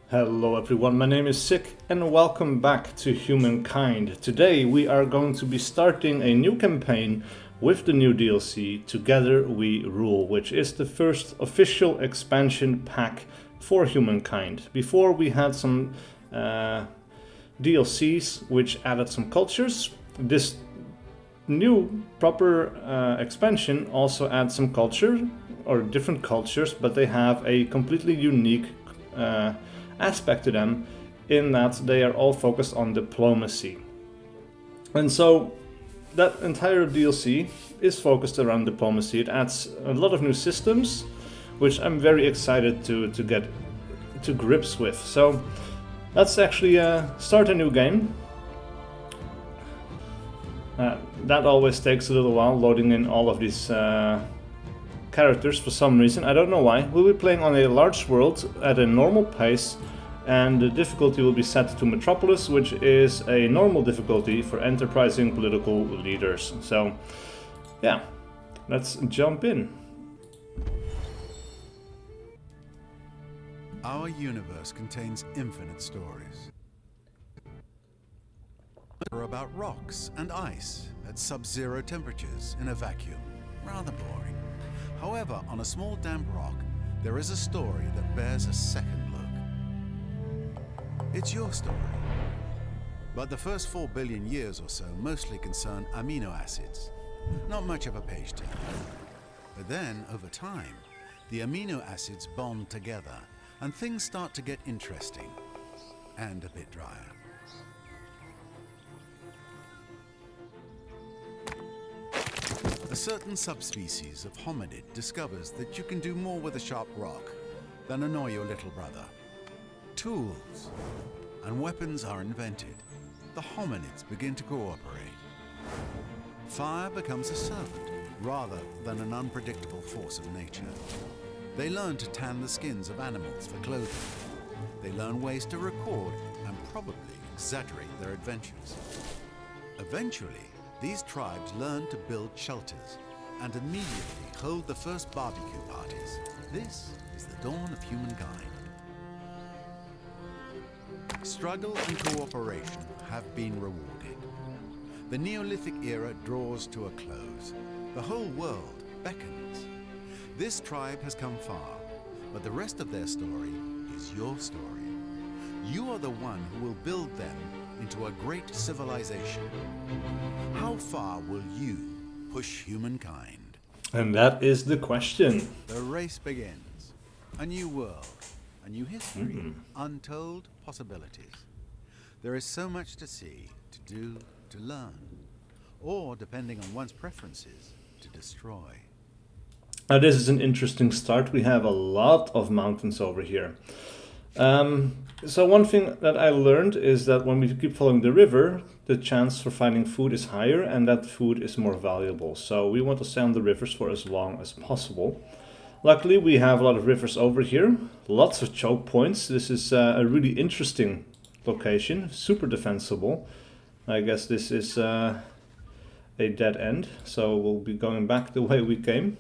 Hello everyone, my name is SiC and welcome back to Humankind. Today we are going to be starting a new campaign with the new DLC, Together We Rule, which is the first official expansion pack for Humankind. Before we had some DLCs which added some cultures. This new proper expansion also adds some culture, or different cultures, but they have a completely unique aspect to them in that they are all focused on diplomacy. And so that entire DLC is focused around diplomacy. It adds a lot of new systems, which I'm very excited to get to grips with. So let's actually start a new game. That always takes a little while, loading in all of these characters for some reason. I don't know why. We'll be playing on a large world at a normal pace, and the difficulty will be set to Metropolis, which is a normal difficulty for enterprising political leaders. So, yeah, let's jump in. Our universe contains infinite stories. They're about rocks and ice at sub-zero temperatures in a vacuum. Rather boring. However, on a small damp rock, there is a story that bears a second look. It's your story. But the first 4 billion years or so mostly concern amino acids. Not much of a page turner. But then, over time, the amino acids bond together, and things start to get interesting. And a bit drier. A certain subspecies of hominid discovers that you can do more with a sharp rock than annoy your little brother. Tools and weapons are invented. The hominids begin to cooperate. Fire becomes a servant rather than an unpredictable force of nature. They learn to tan the skins of animals for clothing. They learn ways to record and probably exaggerate their adventures. Eventually, these tribes learn to build shelters and immediately hold the first barbecue parties. This is the dawn of humankind. Struggle and cooperation have been rewarded. The Neolithic era draws to a close. The whole world beckons. This tribe has come far, but the rest of their story is your story. You are the one who will build them into a great civilization. How far will you push humankind? And that is the question. The race begins. A new world, a new history, untold possibilities. There is so much to see, to do, to learn, or, depending on one's preferences, to destroy. Now this is an interesting start. We have a lot of mountains over here. So one thing that I learned is that when we keep following the river, the chance for finding food is higher and that food is more valuable. So we want to stay on the rivers for as long as possible. Luckily, we have a lot of rivers over here, lots of choke points. This is a really interesting location, super defensible. I guess this is a dead end, so we'll be going back the way we came.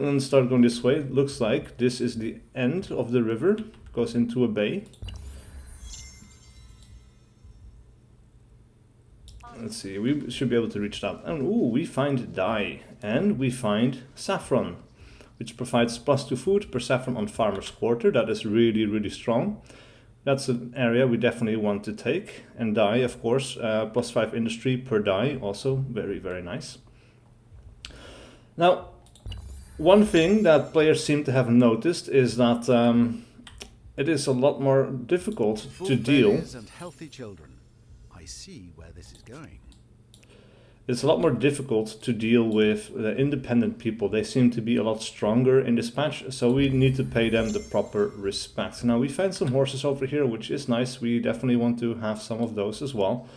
And start going this way. It looks like this is the end of the river. Goes into a bay. Let's see, we should be able to reach that. And ooh, we find dye. And we find saffron, which provides +2 food per saffron on farmer's quarter. That is really, really strong. That's an area we definitely want to take. And dye, of course, +5 industry per dye. Also very, very nice. Now, one thing that players seem to have noticed is that it is a lot more difficult to deal. And healthy children. I see where this is going. It's a lot more difficult to deal with the independent people. They seem to be a lot stronger in this patch, so we need to pay them the proper respect. Now we find some horses over here, which is nice. We definitely want to have some of those as well.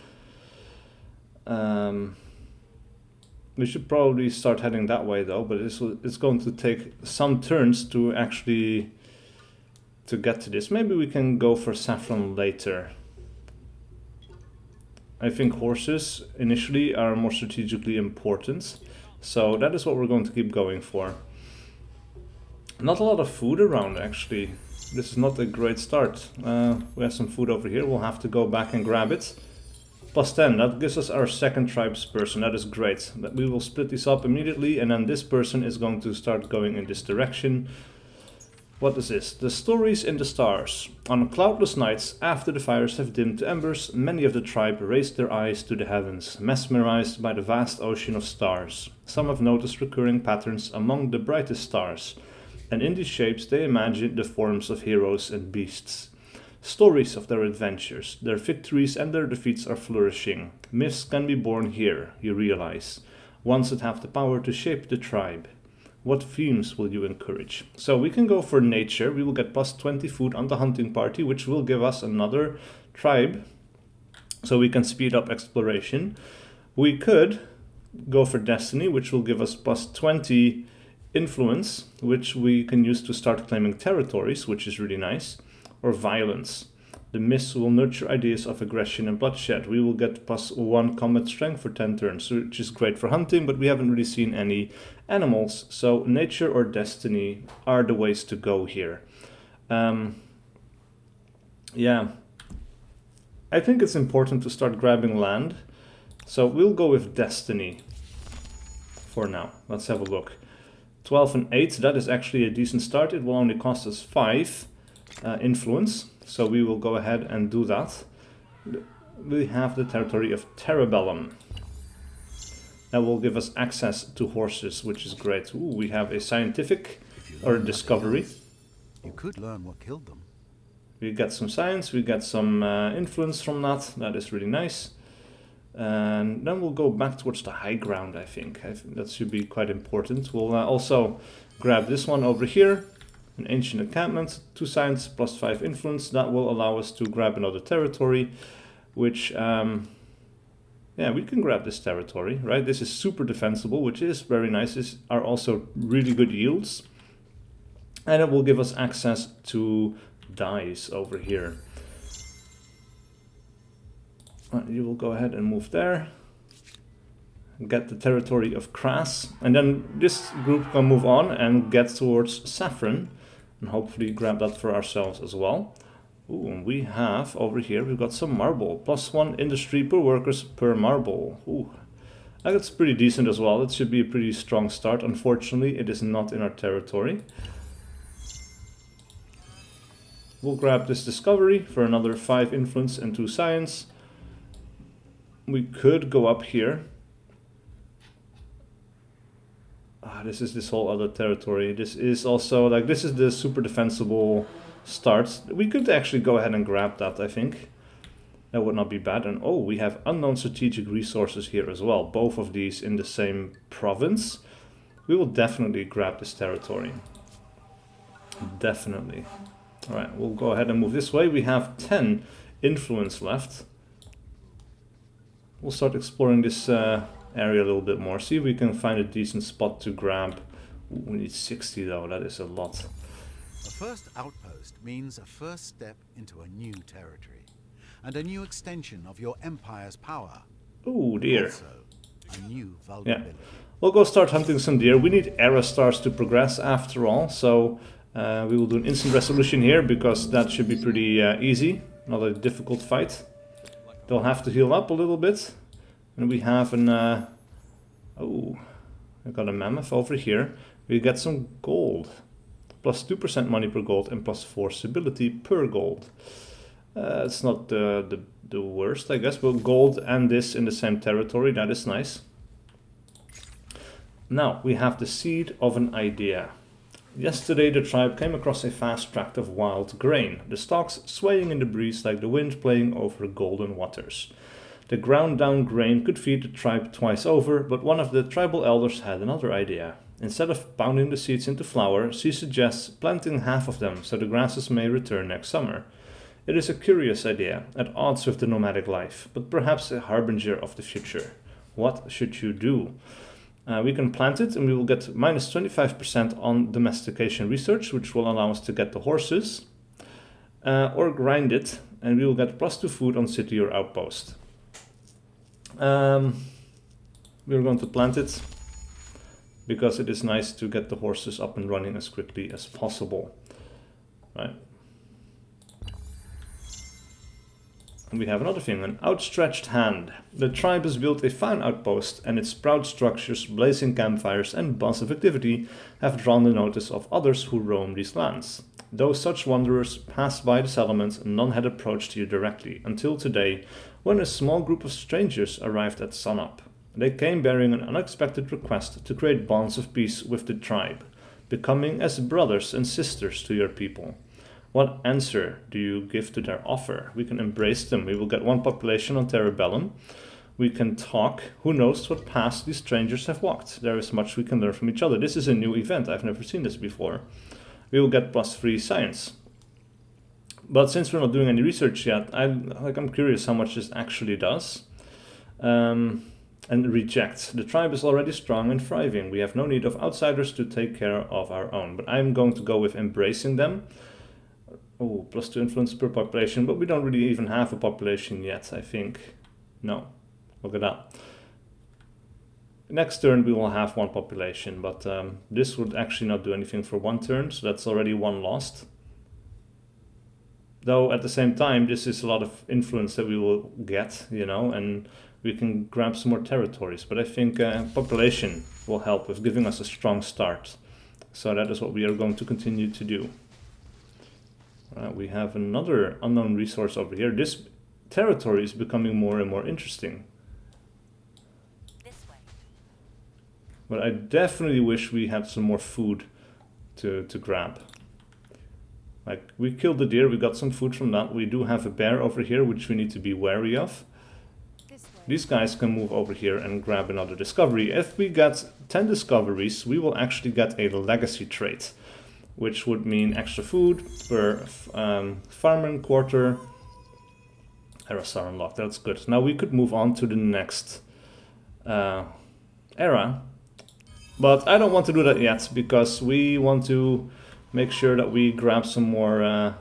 We should probably start heading that way though, but it's going to take some turns to actually to get to this. Maybe we can go for saffron later. I think horses initially are more strategically important, so that is what we're going to keep going for. Not a lot of food around actually. This is not a great start. We have some food over here. We'll have to go back and grab it. Plus 10, that gives us our second tribes person. That is great. We will split these up immediately, and then this person is going to start going in this direction. What is this? The stories in the stars. On cloudless nights, after the fires have dimmed to embers, many of the tribe raised their eyes to the heavens, mesmerized by the vast ocean of stars. Some have noticed recurring patterns among the brightest stars, and in these shapes they imagined the forms of heroes and beasts. Stories of their adventures, their victories and their defeats are flourishing. Myths can be born here, you realize, ones that have the power to shape the tribe. What themes will you encourage? So we can go for nature. We will get plus 20 food on the hunting party, which will give us another tribe, so we can speed up exploration. We could go for destiny, which will give us plus 20 influence, which we can use to start claiming territories, which is really nice. Or violence. The myths will nurture ideas of aggression and bloodshed. We will get plus 1 combat strength for 10 turns, which is great for hunting, but we haven't really seen any animals. So nature or destiny are the ways to go here. Yeah. I think it's important to start grabbing land. So we'll go with destiny for now. Let's have a look. 12 and 8, that is actually a decent start. It will only cost us 5. Influence, so we will go ahead and do that. We have the territory of Terabellum. That will give us access to horses, which is great. Ooh, we have a scientific or a discovery. You could learn what killed them. We get some science, we get some influence from that. That is really nice. And then we'll go back towards the high ground, I think. That should be quite important. We'll also grab this one over here. An ancient encampment, 2 science plus 5 influence. That will allow us to grab another territory, which, yeah, we can grab this territory, right? This is super defensible, which is very nice. These are also really good yields. And it will give us access to dyes over here. You will go ahead and move there. Get the territory of Kras. And then this group can move on and get towards Saffron. And hopefully grab that for ourselves as well. Ooh, and we have over here, we've got some marble. Plus 1 industry per workers per marble. Ooh, that's pretty decent as well. It should be a pretty strong start. Unfortunately, it is not in our territory. We'll grab this discovery for another 5 influence and 2 science. We could go up here. This is this whole other territory. This is also, like, this is the super defensible start. We could actually go ahead and grab that, I think. That would not be bad. And oh, we have unknown strategic resources here as well. Both of these in the same province. We will definitely grab this territory. Definitely. Alright, we'll go ahead and move this way. We have 10 influence left. We'll start exploring this area a little bit more. See if we can find a decent spot to grab. Ooh, we need 60 though, that is a lot. A first outpost means a first step into a new territory and a new extension of your empire's power. Oh dear. Also, a new vulnerability. Yeah. We'll go start hunting some deer. We need era stars to progress after all, so we will do an instant resolution here because that should be pretty easy. Not a difficult fight. They'll have to heal up a little bit. And we have an, oh, I got a mammoth over here. We get some gold. Plus 2% money per gold and plus 4 stability per gold. It's not the worst, I guess, but gold and this in the same territory, that is nice. Now, we have the seed of an idea. Yesterday the tribe came across a vast tract of wild grain, the stalks swaying in the breeze like the wind playing over golden waters. The ground down grain could feed the tribe twice over, but one of the tribal elders had another idea. Instead of pounding the seeds into flour, she suggests planting half of them so the grasses may return next summer. It is a curious idea, at odds with the nomadic life, but perhaps a harbinger of the future. What should you do? We can plant it and we will get minus 25% on domestication research, which will allow us to get the horses. Or grind it and we will get plus 2 food on city or outpost. We're going to plant it because it is nice to get the horses up and running as quickly as possible. Right. we have another thing, an outstretched hand. The tribe has built a fine outpost, and its proud structures, blazing campfires, and buzz of activity have drawn the notice of others who roam these lands. Though such wanderers passed by the settlement, none had approached you directly, until today, when a small group of strangers arrived at sunup. They came bearing an unexpected request to create bonds of peace with the tribe, becoming as brothers and sisters to your people. What answer do you give to their offer? We can embrace them. We will get one population on Terebellum. We can talk. Who knows what paths these strangers have walked? There is much we can learn from each other. This is a new event. I've never seen this before. We will get +3 science. But since we're not doing any research yet, I'm curious how much this actually does. And reject. The tribe is already strong and thriving. We have no need of outsiders to take care of our own. But I'm going to go with embracing them. Oh, +2 influence per population, but we don't really even have a population yet, I think. No, look at that. Next turn we will have one population, but this would actually not do anything for one turn, so that's already one lost. Though at the same time, this is a lot of influence that we will get, you know, and we can grab some more territories. But I think population will help with giving us a strong start. So that is what we are going to continue to do. We have another unknown resource over here. This territory is becoming more and more interesting. This way. But I definitely wish we had some more food to grab. Like, we killed the deer, we got some food from that. We do have a bear over here, which we need to be wary of. These guys can move over here and grab another discovery. If we get 10 discoveries, we will actually get a legacy trait, which would mean extra food per farmer quarter. Eras are unlocked, that's good. Now we could move on to the next era, but I don't want to do that yet because we want to make sure that we grab some more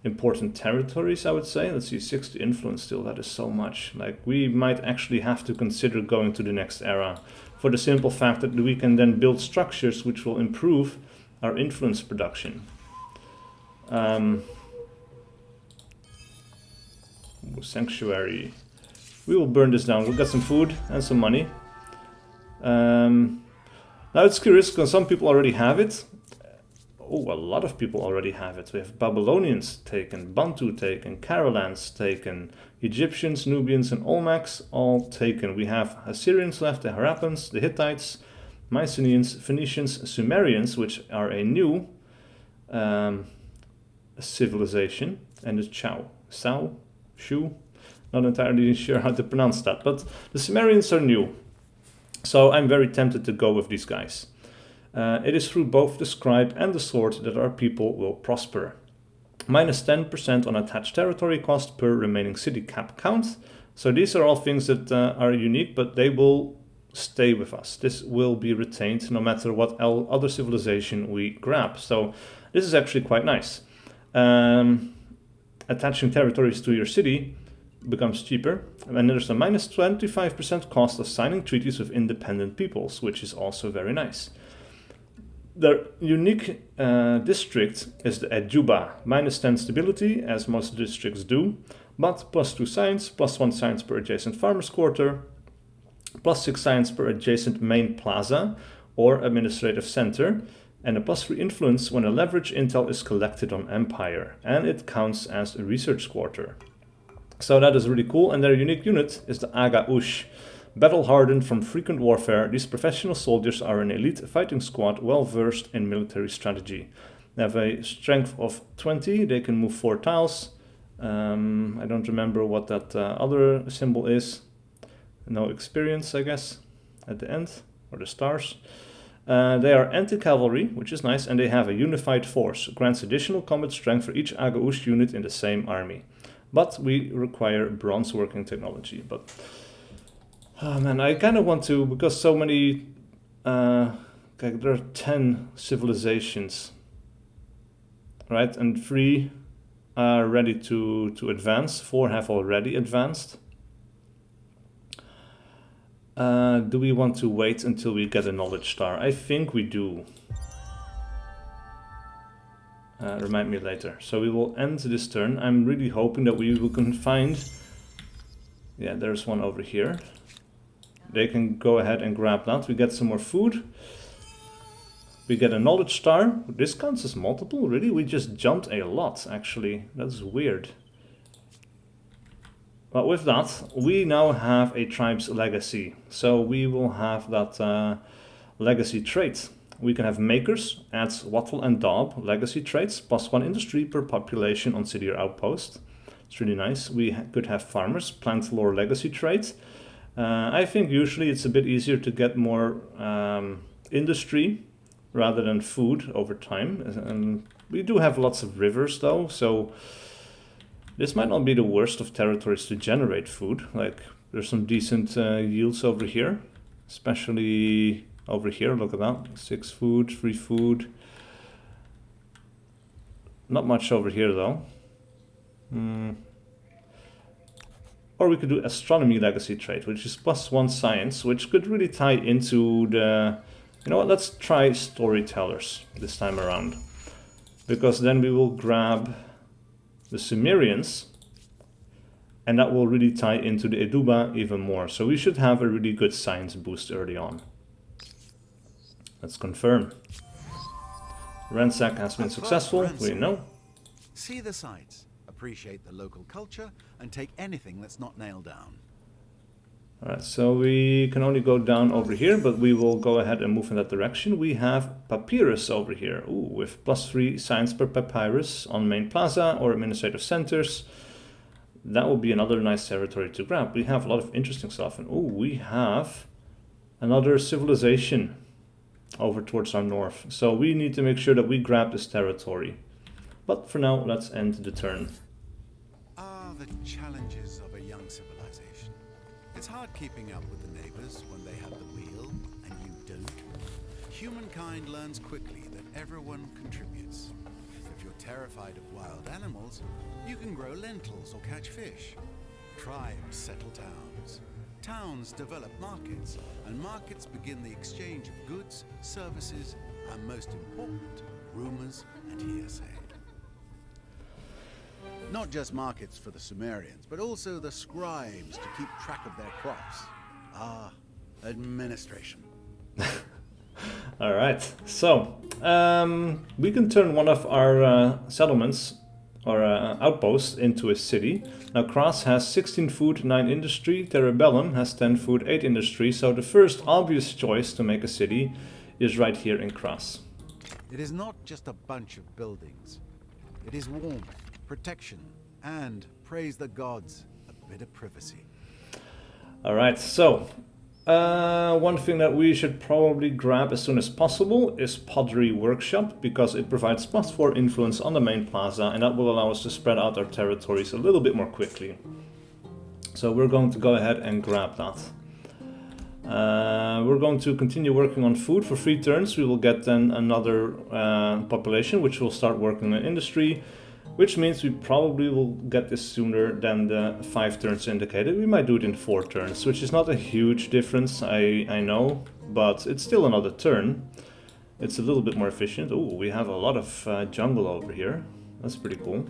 important territories, I would say. Let's see, 60 influence still, that is so much. Like, we might actually have to consider going to the next era for the simple fact that we can then build structures which will improve our influence production. Sanctuary. We will burn this down. We'll get some food and some money. Now it's curious because some people already have it. Oh, a lot of people already have it. We have Babylonians taken, Bantu taken, Carolans taken, Egyptians, Nubians, and Olmecs all taken. We have Assyrians left, the Harappans, the Hittites, Mycenaeans, Phoenicians, Sumerians, which are a new civilization, and the Shu. Not entirely sure how to pronounce that, but the Sumerians are new. So I'm very tempted to go with these guys. It is through both the scribe and the sword that our people will prosper. Minus 10% on attached territory cost per remaining city cap count. So these are all things that are unique, but they will stay with us. This will be retained no matter what other civilization we grab. So this is actually quite nice. Attaching territories to your city becomes cheaper, and there's a minus 25% cost of signing treaties with independent peoples, which is also very nice. The unique district is the Edjuba, minus 10 stability, as most districts do, but plus 2 science, plus 1 science per adjacent farmer's quarter, plus 6 science per adjacent main plaza or administrative center, and a plus 3 influence when a leverage intel is collected on Empire, and it counts as a research quarter. So that is really cool, and their unique unit is the Aga Ush. Battle-hardened from frequent warfare, these professional soldiers are an elite fighting squad well-versed in military strategy. They have a strength of 20, they can move 4 tiles. I don't remember what that other symbol is. No experience, I guess, at the end, or the stars. They are anti-cavalry, which is nice, and they have a unified force. Grants additional combat strength for each Aga Ush unit in the same army. But we require bronze working technology. But oh man, I kind of want to, because so many, okay, there are 10 civilizations, right? And 3 are ready to advance. 4 have already advanced. Do we want to wait until we get a knowledge star? I think we do. Remind me later. So we will end this turn. I'm really hoping that we can find... Yeah, there's one over here. They can go ahead and grab that. We get some more food. We get a knowledge star. This counts as multiple? Really? We just jumped a lot, actually. That's weird. But with that, we now have a tribe's legacy. So we will have that legacy trait. We can have makers, adds wattle and daub, legacy traits, +1 industry per population on city or outpost. It's really nice. We could have farmers, plant lore legacy traits. I think usually it's a bit easier to get more industry rather than food over time. And we do have lots of rivers though, so this might not be the worst of territories to generate food. Like, there's some decent yields over here, especially over here. Look at that, 6 food, 3 food. Not much over here though. Or we could do astronomy legacy trait, which is +1 science, which could really tie into the... You know what, let's try storytellers this time around. Because then we will grab the Sumerians, and that will really tie into the Eduba even more. So we should have a really good science boost early on. Let's confirm. Ransack has been successful, we know. See the sights, appreciate the local culture, and take anything that's not nailed down. Alright, so we can only go down over here, but we will go ahead and move in that direction. We have papyrus over here, with +3 science per papyrus on main plaza or administrative centers. That will be another nice territory to grab. We have a lot of interesting stuff, and we have another civilization over towards our north. So we need to make sure that we grab this territory. But for now, let's end the turn. Ah, the challenges of a young civilization. It's hard keeping up with the neighbors when they have the wheel and you don't. Humankind learns quickly that everyone contributes. If you're terrified of wild animals, you can grow lentils or catch fish. Tribes settle towns. Towns develop markets, and markets begin the exchange of goods, services, and most important, rumors and hearsay. Not just markets for the Sumerians, but also the scribes to keep track of their crops. Ah, administration. Alright, so we can turn one of our settlements or outposts into a city. Now Kras has 16 food, 9 industry, Terebellum has 10 food, 8 industry, so the first obvious choice to make a city is right here in Kras. It is not just a bunch of buildings. It is warmth, protection, and, praise the gods, a bit of privacy. Alright, so one thing that we should probably grab as soon as possible is Pottery Workshop, because it provides +4 influence on the main plaza, and that will allow us to spread out our territories a little bit more quickly. So we're going to go ahead and grab that. We're going to continue working on food for 3 turns. We will get then another population, which will start working on industry, which means we probably will get this sooner than the 5 turns indicated. We might do it in 4 turns, which is not a huge difference, I know, but it's still another turn. It's a little bit more efficient. Oh, we have a lot of jungle over here. That's pretty cool.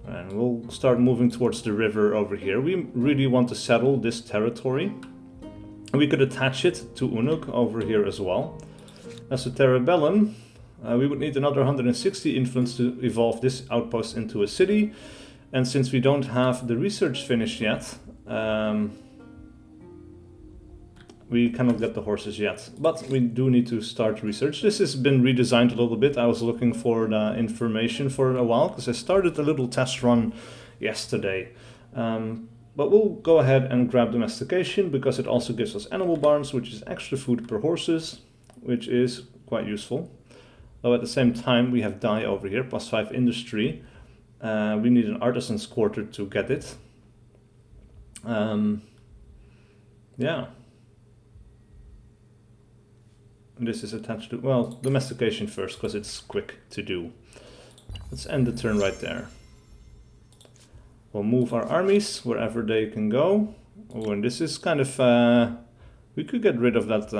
And we'll start moving towards the river over here. We really want to settle this territory. We could attach it to Unuk over here as well. As a Terebellum, we would need another 160 influence to evolve this outpost into a city. And since we don't have the research finished yet, we cannot get the horses yet. But we do need to start research. This has been redesigned a little bit. I was looking for the information for a while, because I started a little test run yesterday. But we'll go ahead and grab domestication, because it also gives us animal barns, which is extra food per horses, which is quite useful. Though at the same time we have dye over here, +5 industry. We need an artisan's quarter to get it. Yeah. And this is attached to, well, domestication first, because it's quick to do. Let's end the turn right there. We'll move our armies wherever they can go. Oh, and this is kind of... we could get rid of that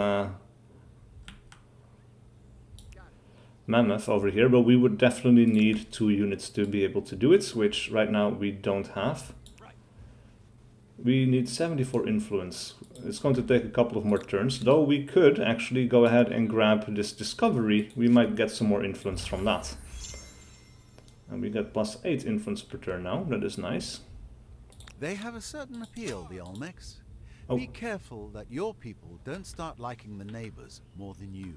mammoth over here, but we would definitely need 2 units to be able to do it, which right now we don't have. We need 74 influence. It's going to take a couple of more turns, though we could actually go ahead and grab this discovery. We might get some more influence from that. And we get +8 influence per turn now. That is nice. They have a certain appeal, the Olmecs. Oh. Be careful that your people don't start liking the neighbors more than you.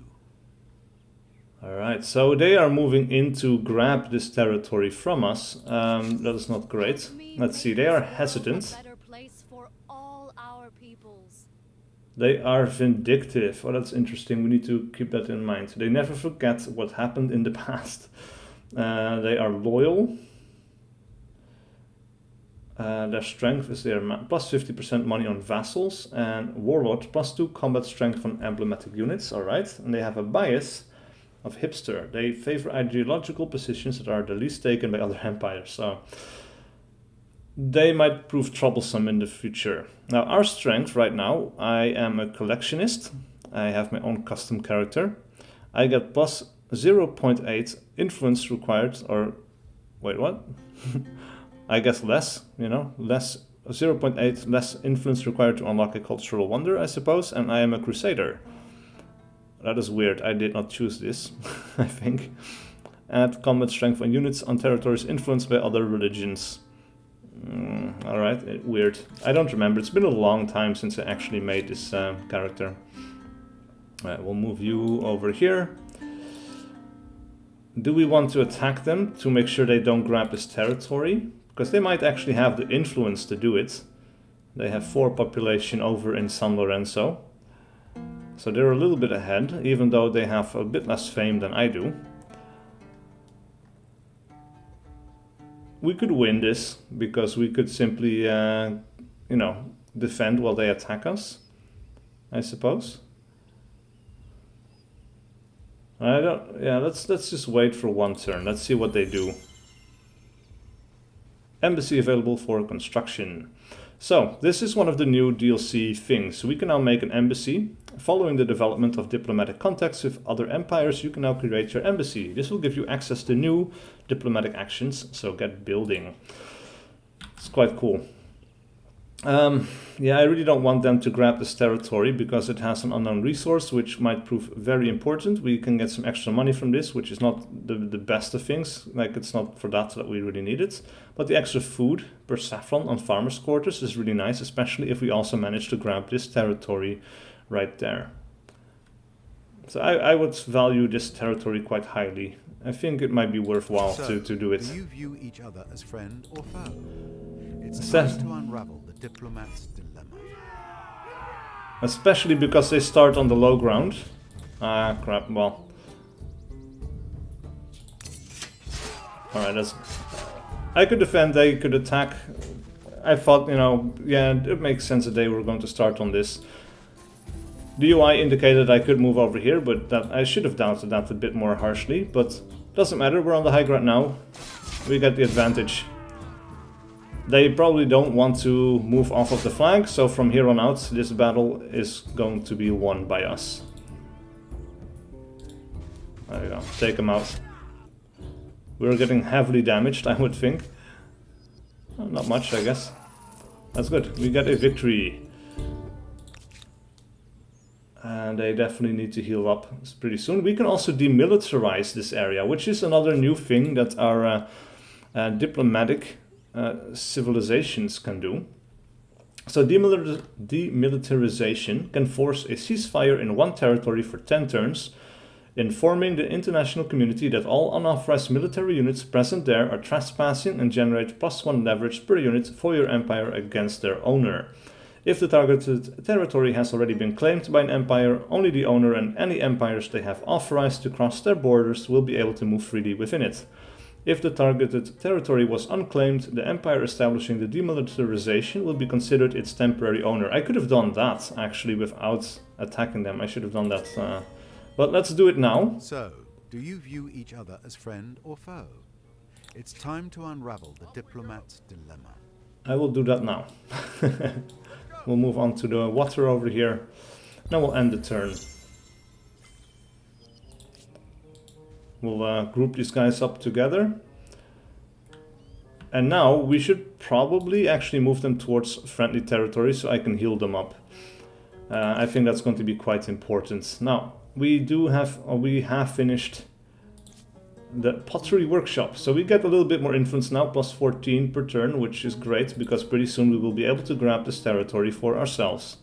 Alright, so they are moving in to grab this territory from us. That is not great. Let's see, they are hesitant. They are vindictive. Oh, that's interesting. We need to keep that in mind. They never forget what happened in the past. They are loyal. Their strength is their plus 50% money on vassals. And warlord plus 2 combat strength on emblematic units. Alright, and they have a bias of hipster. They favor ideological positions that are the least taken by other empires. So they might prove troublesome in the future. Now, our strength right now, I am a collectionist. I have my own custom character. I get plus 0.8 influence required, or wait, what? I guess less, you know, less 0.8 less influence required to unlock a cultural wonder, I suppose, and I am a crusader. That is weird. I did not choose this, I think. Add combat strength on units on territories influenced by other religions. Alright, weird. I don't remember. It's been a long time since I actually made this character. Alright, we'll move you over here. Do we want to attack them to make sure they don't grab this territory? Because they might actually have the influence to do it. They have 4 population over in San Lorenzo. So they're a little bit ahead, even though they have a bit less fame than I do. We could win this, because we could simply, you know, defend while they attack us, I suppose. I don't, yeah, let's just wait for 1 turn. Let's see what they do. Embassy available for construction. So, this is one of the new DLC things. We can now make an embassy. Following the development of diplomatic contacts with other empires, you can now create your embassy. This will give you access to new diplomatic actions, so get building. It's quite cool. Yeah, I really don't want them to grab this territory because it has an unknown resource, which might prove very important. We can get some extra money from this, which is not the best of things. Like, it's not for that we really need it. But the extra food per saffron on farmers' quarters is really nice, especially if we also manage to grab this territory right there. So I would value this territory quite highly. I think it might be worthwhile to do it. Do you view each other as friend or foe? It's time to unravel the diplomat's dilemma. Especially because they start on the low ground. Ah, crap, well. Alright, that's... I could defend, they could attack. I thought, you know, yeah, it makes sense that they were going to start on this. The UI indicated I could move over here, but that I should have doubted that a bit more harshly. But doesn't matter, we're on the high ground now. We get the advantage. They probably don't want to move off of the flag, so from here on out, this battle is going to be won by us. There you go, take them out. We're getting heavily damaged, I would think. Well, not much, I guess. That's good, we get a victory. And they definitely need to heal up pretty soon. We can also demilitarize this area, which is another new thing that our diplomatic civilizations can do. So demilitarization can force a ceasefire in 1 territory for 10 turns, informing the international community that all unauthorized military units present there are trespassing and generate +1 leverage per unit for your empire against their owner. If the targeted territory has already been claimed by an empire, only the owner and any empires they have authorized to cross their borders will be able to move freely within it. If the targeted territory was unclaimed, the empire establishing the demilitarization will be considered its temporary owner. I could have done that, actually, without attacking them. I should have done that. But let's do it now. So, do you view each other as friend or foe? It's time to unravel the diplomat's dilemma. I will do that now. We'll move on to the water over here. Then we'll end the turn. We'll group these guys up together. And now we should probably actually move them towards friendly territory so I can heal them up. I think that's going to be quite important. Now, we have finished the pottery workshop. So we get a little bit more influence now, plus 14 per turn, which is great because pretty soon we will be able to grab this territory for ourselves.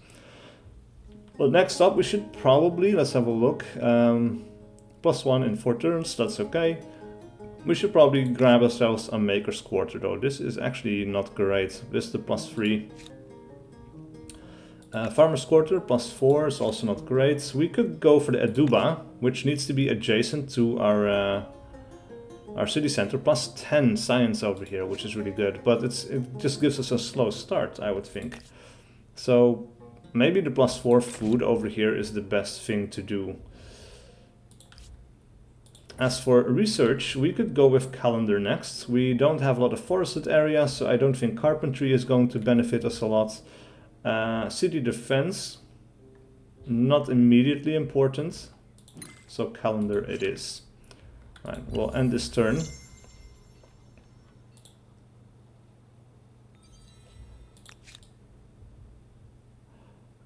Well, next up we should probably, let's have a look, +1 in 4 turns, that's okay. We should probably grab ourselves a Maker's Quarter though. This is actually not great. This is the +3. Farmer's Quarter +4 is also not great. We could go for the Aduba, which needs to be adjacent to our city center, +10 science over here, which is really good. But it just gives us a slow start, I would think. So maybe the +4 food over here is the best thing to do. As for research, we could go with calendar next. We don't have a lot of forested areas, so I don't think carpentry is going to benefit us a lot. City defense, not immediately important, so calendar it is. Right, we'll end this turn.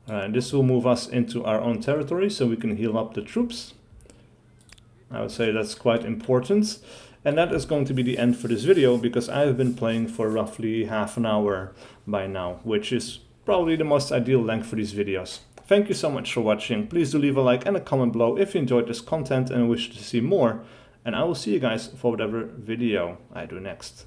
Alright, this will move us into our own territory so we can heal up the troops. I would say that's quite important. And that is going to be the end for this video because I've been playing for roughly half an hour by now, which is probably the most ideal length for these videos. Thank you so much for watching. Please do leave a like and a comment below if you enjoyed this content and wish to see more. And I will see you guys for whatever video I do next.